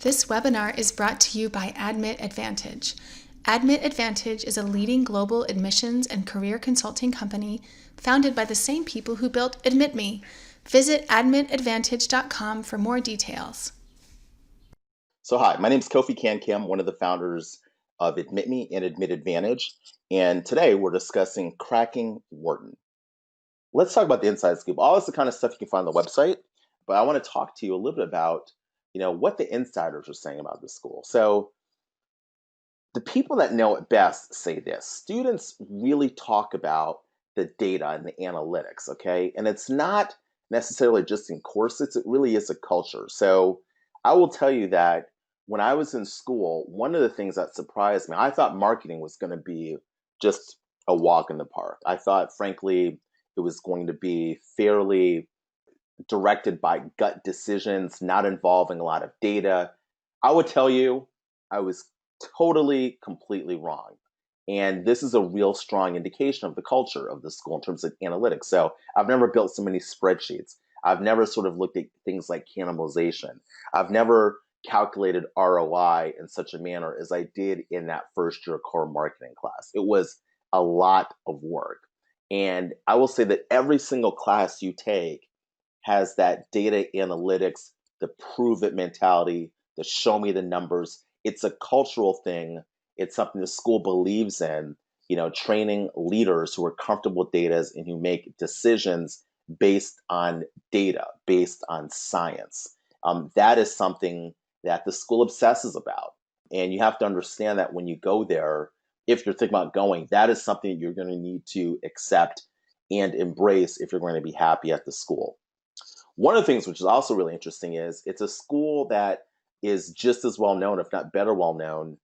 This webinar is brought to you by Admit Advantage. Admit Advantage is a leading global admissions and career consulting company founded by the same people who built AdmitMe. Visit admitadvantage.com for more details. So hi, my name is Kofi Kankam, one of the founders of AdmitMe and Admit Advantage, and today we're discussing cracking Wharton. Let's talk about the inside scoop. All this is the kind of stuff you can find on the website, but I want to talk to you a little bit about, what the insiders are saying about this school. So the people that know it best say this: students really talk about the data and the analytics, okay? And it's not necessarily just in courses, it really is a culture. So I will tell you that when I was in school, one of the things that surprised me, I thought marketing was going to be just a walk in the park. I thought, frankly, it was going to be fairly directed by gut decisions, not involving a lot of data. I would tell you, I was totally, completely wrong. And this is a real strong indication of the culture of the school in terms of analytics. So I've never built so many spreadsheets. I've never sort of looked at things like cannibalization. I've never calculated ROI in such a manner as I did in that first year core marketing class. It was a lot of work. And I will say that every single class you take has that data analytics, the prove it mentality, the show me the numbers. It's a cultural thing. It's something the school believes in, training leaders who are comfortable with data and who make decisions based on data, based on science. That is something that the school obsesses about. And you have to understand that when you go there, if you're thinking about going, that is something you're going to need to accept and embrace if you're going to be happy at the school. One of the things which is also really interesting is it's a school that is just as well known, if not better known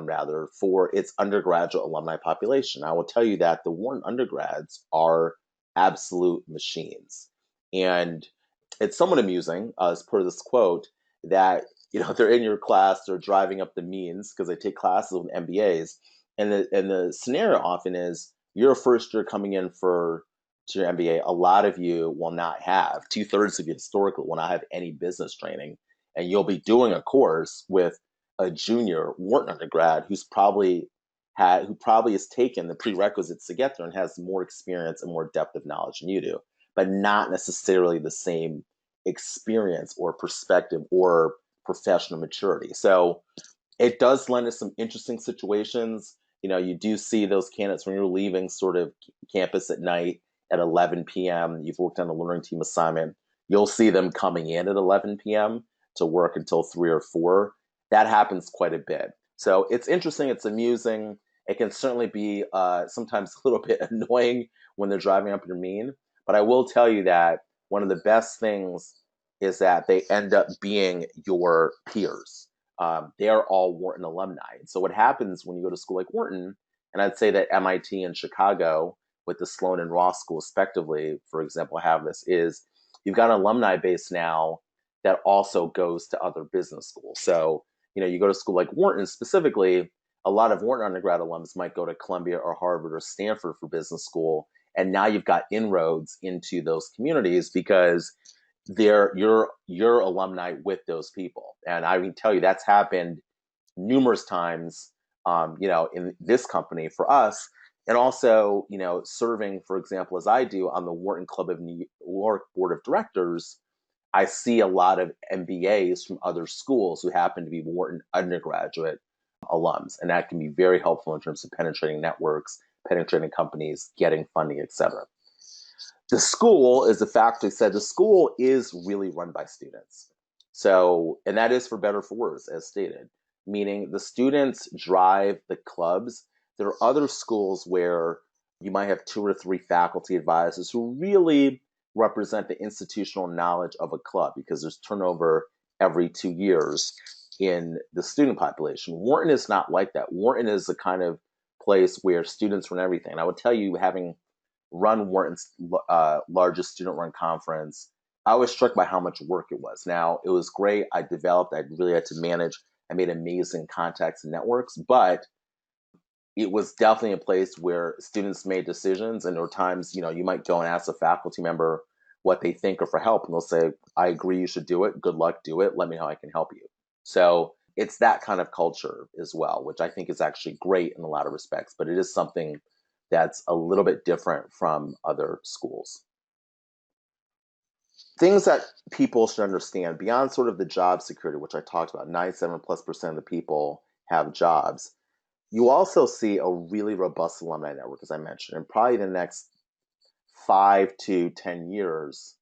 rather, for its undergraduate alumni population. I will tell you that the Wharton undergrads are absolute machines. And it's somewhat amusing, as per this quote, that they're in your class, they're driving up the means because they take classes with MBAs. And the scenario often is you're a first year coming in to your MBA. A lot of you will not have, 2/3 of you historically will not have any business training. And you'll be doing a course with a junior Wharton undergrad who probably has taken the prerequisites to get there and has more experience and more depth of knowledge than you do, but not necessarily the same experience or perspective or professional maturity. So it does lend to some interesting situations. You do see those candidates when you're leaving sort of campus at night at 11 p.m. You've worked on a learning team assignment. You'll see them coming in at 11 p.m. to work until 3 or 4. That happens quite a bit. So it's interesting. It's amusing. It can certainly be sometimes a little bit annoying when they're driving up your mean. But I will tell you that one of the best things is that they end up being your peers. They are all Wharton alumni. And so what happens when you go to school like Wharton, and I'd say that MIT and Chicago with the Sloan and Ross School respectively, for example, have this, is you've got an alumni base now that also goes to other business schools. So, you go to school like Wharton specifically, a lot of Wharton undergrad alums might go to Columbia or Harvard or Stanford for business school. And now you've got inroads into those communities because they're your alumni with those people. And I can tell you that's happened numerous times, in this company for us. And also, serving, for example, as I do on the Wharton Club of New York Board of Directors, I see a lot of MBAs from other schools who happen to be Wharton undergraduate alums. And that can be very helpful in terms of penetrating networks, penetrating companies, getting funding, et cetera. The school, as the faculty said, the school is really run by students. So, and that is for better or for worse, as stated, meaning the students drive the clubs. There are other schools where you might have 2 or 3 faculty advisors who really represent the institutional knowledge of a club because there's turnover every 2 years in the student population. Wharton is not like that. Wharton is the kind of place where students run everything. And I would tell you, having run Wharton's largest student-run conference, I was struck by how much work it was. Now, it was great. I really had to manage. I made amazing contacts and networks, but it was definitely a place where students made decisions. And there were times, you might go and ask a faculty member what they think or for help, and they'll say, I agree, you should do it. Good luck, do it. Let me know how I can help you. So it's that kind of culture as well, which I think is actually great in a lot of respects, but it is something that's a little bit different from other schools. Things that people should understand beyond sort of the job security, which I talked about, 97+% of the people have jobs. You also see a really robust alumni network, as I mentioned, and probably the next 5 to 10 years,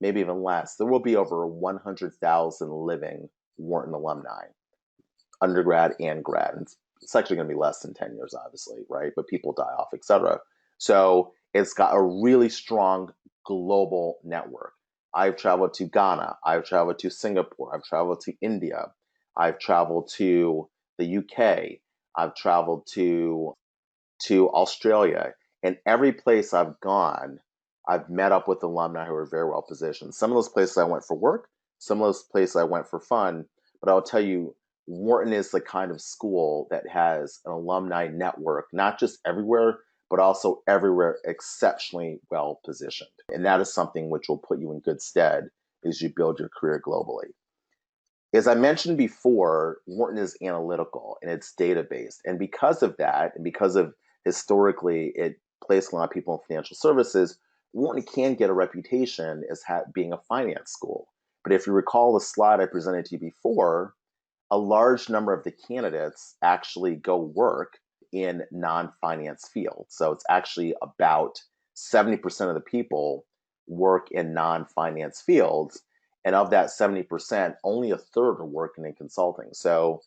maybe even less, there will be over 100,000 living Wharton alumni, undergrad and grad. And it's actually going to be less than 10 years, obviously, right? But people die off, et cetera. So it's got a really strong global network. I've traveled to Ghana. I've traveled to Singapore. I've traveled to India. I've traveled to the UK. I've traveled to Australia. And every place I've gone, I've met up with alumni who are very well positioned. Some of those places I went for work, some of those places I went for fun. But I'll tell you, Wharton is the kind of school that has an alumni network, not just everywhere, but also everywhere exceptionally well positioned. And that is something which will put you in good stead as you build your career globally. As I mentioned before, Wharton is analytical and it's data based. And because of that, and because of historically it placed a lot of people in financial services, Wharton can get a reputation as being a finance school. But if you recall the slide I presented to you before, a large number of the candidates actually go work in non-finance fields. So it's actually about 70% of the people work in non-finance fields. And of that 70%, only a third are working in consulting. So,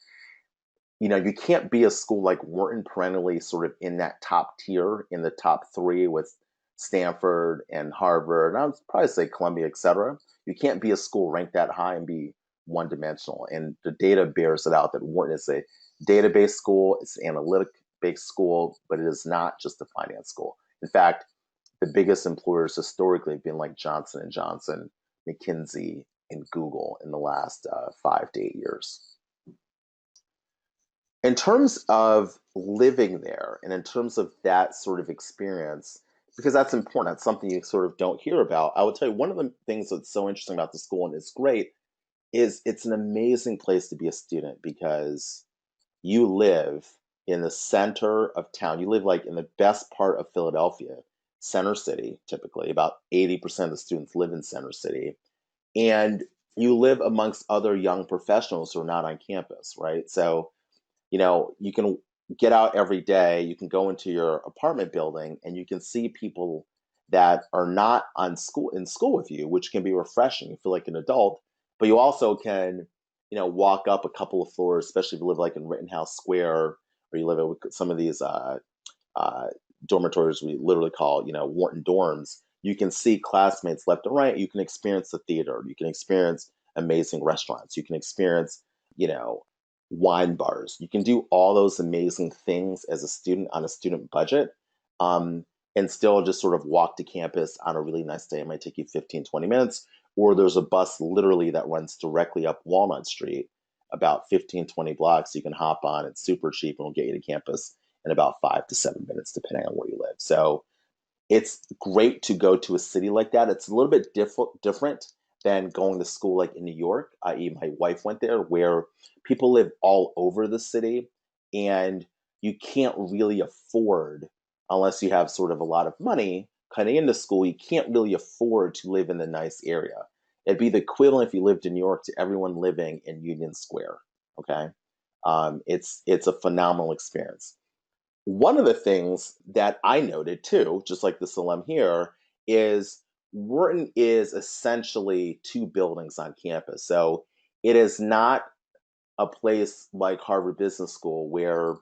you can't be a school like Wharton perennially sort of in that top tier, in the top three with Stanford and Harvard, and I would probably say Columbia, et cetera. You can't be a school ranked that high and be one dimensional. And the data bears it out that Wharton is a database school, it's an analytic based school, but it is not just a finance school. In fact, the biggest employers historically have been like Johnson and Johnson, McKinsey, and Google in the last 5 to 8 years. In terms of living there and in terms of that sort of experience, because that's important, that's something you sort of don't hear about. I would tell you one of the things that's so interesting about the school, and it's great, is it's an amazing place to be a student because you live in the center of town. You live like in the best part of Philadelphia, Center City, typically. About 80% of the students live in Center City. And you live amongst other young professionals who are not on campus, right? So, you can get out every day, you can go into your apartment building and you can see people that are not in school with you, which can be refreshing. You feel like an adult, but you also can, walk up a couple of floors, especially if you live like in Rittenhouse Square or you live at some of these uh, dormitories we literally call, Wharton dorms. You can see classmates left and right. You can experience the theater. You can experience amazing restaurants. You can experience, you know, wine bars. You can do all those amazing things as a student on a student budget, and still just sort of walk to campus on a really nice day. It might take you 15, 20 minutes, or there's a bus literally that runs directly up Walnut Street, about 15, 20 blocks. You can hop on. It's super cheap and will get you to campus in about 5 to 7 minutes, depending on where you live. So it's great to go to a city like that. It's a little bit different than going to school like in New York, i.e., my wife went there, where people live all over the city and you can't really afford, unless you have sort of a lot of money coming into school, you can't really afford to live in the nice area. It'd be the equivalent if you lived in New York to everyone living in Union Square. Okay. It's a phenomenal experience. One of the things that I noted too, just like the alum here, is Wharton is essentially two buildings on campus. So it is not a place like Harvard Business School where,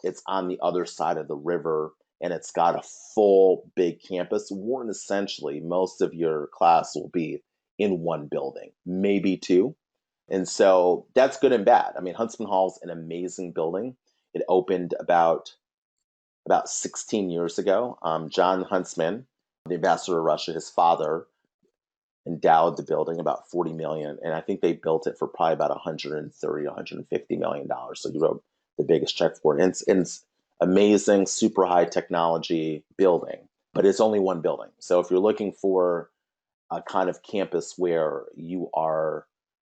it's on the other side of the river and it's got a full big campus. Wharton, essentially, most of your class will be in one building, maybe two. And so that's good and bad. I mean, Huntsman Hall is an amazing building. It opened about 16 years ago. John Huntsman, the ambassador to Russia, his father, endowed the building about 40 million, and I think they built it for probably about 130, 150 million dollars. So he wrote the biggest check for it. It's amazing, super high technology building, but it's only one building. So if you're looking for a kind of campus where you are,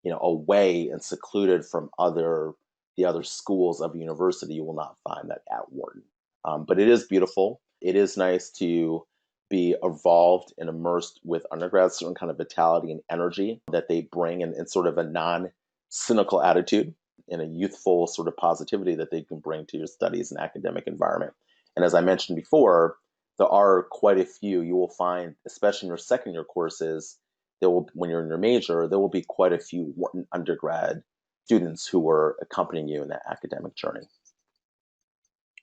away and secluded from the other schools of a university. You will not find that at Wharton. But it is beautiful. It is nice to be involved and immersed with undergrads, certain kind of vitality and energy that they bring, and sort of a non-cynical attitude and a youthful sort of positivity that they can bring to your studies and academic environment. And as I mentioned before, there are quite a few. You will find, especially in your second year courses, when you're in your major, there will be quite a few Wharton undergrad students who are accompanying you in that academic journey.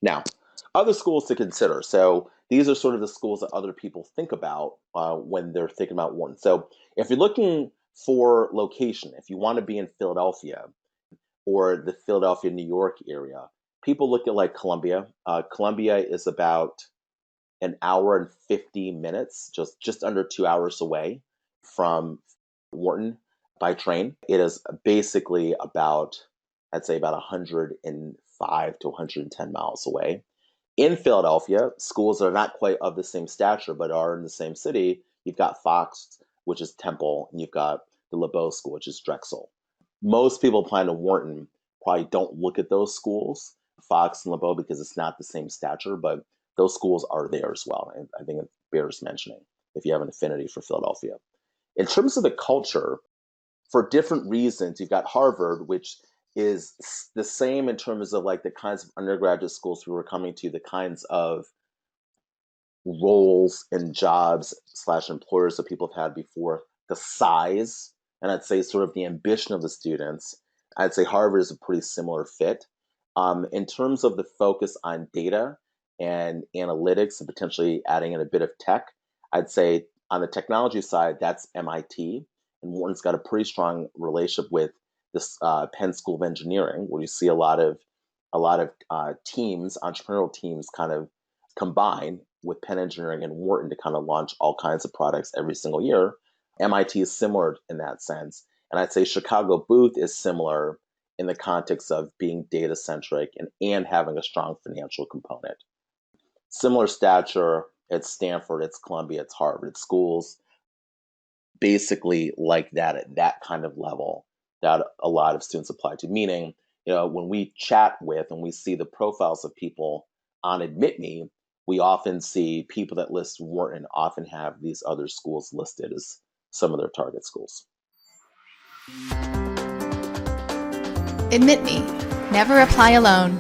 Now, other schools to consider. So these are sort of the schools that other people think about when they're thinking about Wharton. So if you're looking for location, if you want to be in Philadelphia or the Philadelphia, New York area, people look at like Columbia. Columbia is about an hour and 50 minutes, just under 2 hours away from Wharton by train. It is basically I'd say about 105 to 110 miles away. In Philadelphia, schools that are not quite of the same stature, but are in the same city. You've got Fox, which is Temple, and you've got the LeBeau School, which is Drexel. Most people applying to Wharton probably don't look at those schools, Fox and LeBeau, because it's not the same stature, but those schools are there as well. And I think it bears mentioning if you have an affinity for Philadelphia. In terms of the culture, for different reasons, you've got Harvard, which is the same in terms of like the kinds of undergraduate schools we were coming to, the kinds of roles and jobs / employers that people have had before, the size, and I'd say sort of the ambition of the students. I'd say Harvard is a pretty similar fit. In terms of the focus on data and analytics and potentially adding in a bit of tech, I'd say on the technology side, that's MIT. And Wharton's got a pretty strong relationship with this Penn School of Engineering, where you see a lot of teams, entrepreneurial teams, kind of combine with Penn Engineering and Wharton to kind of launch all kinds of products every single year. MIT is similar in that sense. And I'd say Chicago Booth is similar in the context of being data centric and having a strong financial component. Similar stature at Stanford, it's Columbia, it's Harvard, it's schools basically like that at that kind of level that a lot of students apply to. Meaning, when we chat with and we see the profiles of people on AdmitMe, we often see people that list Wharton often have these other schools listed as some of their target schools. AdmitMe. Never apply alone.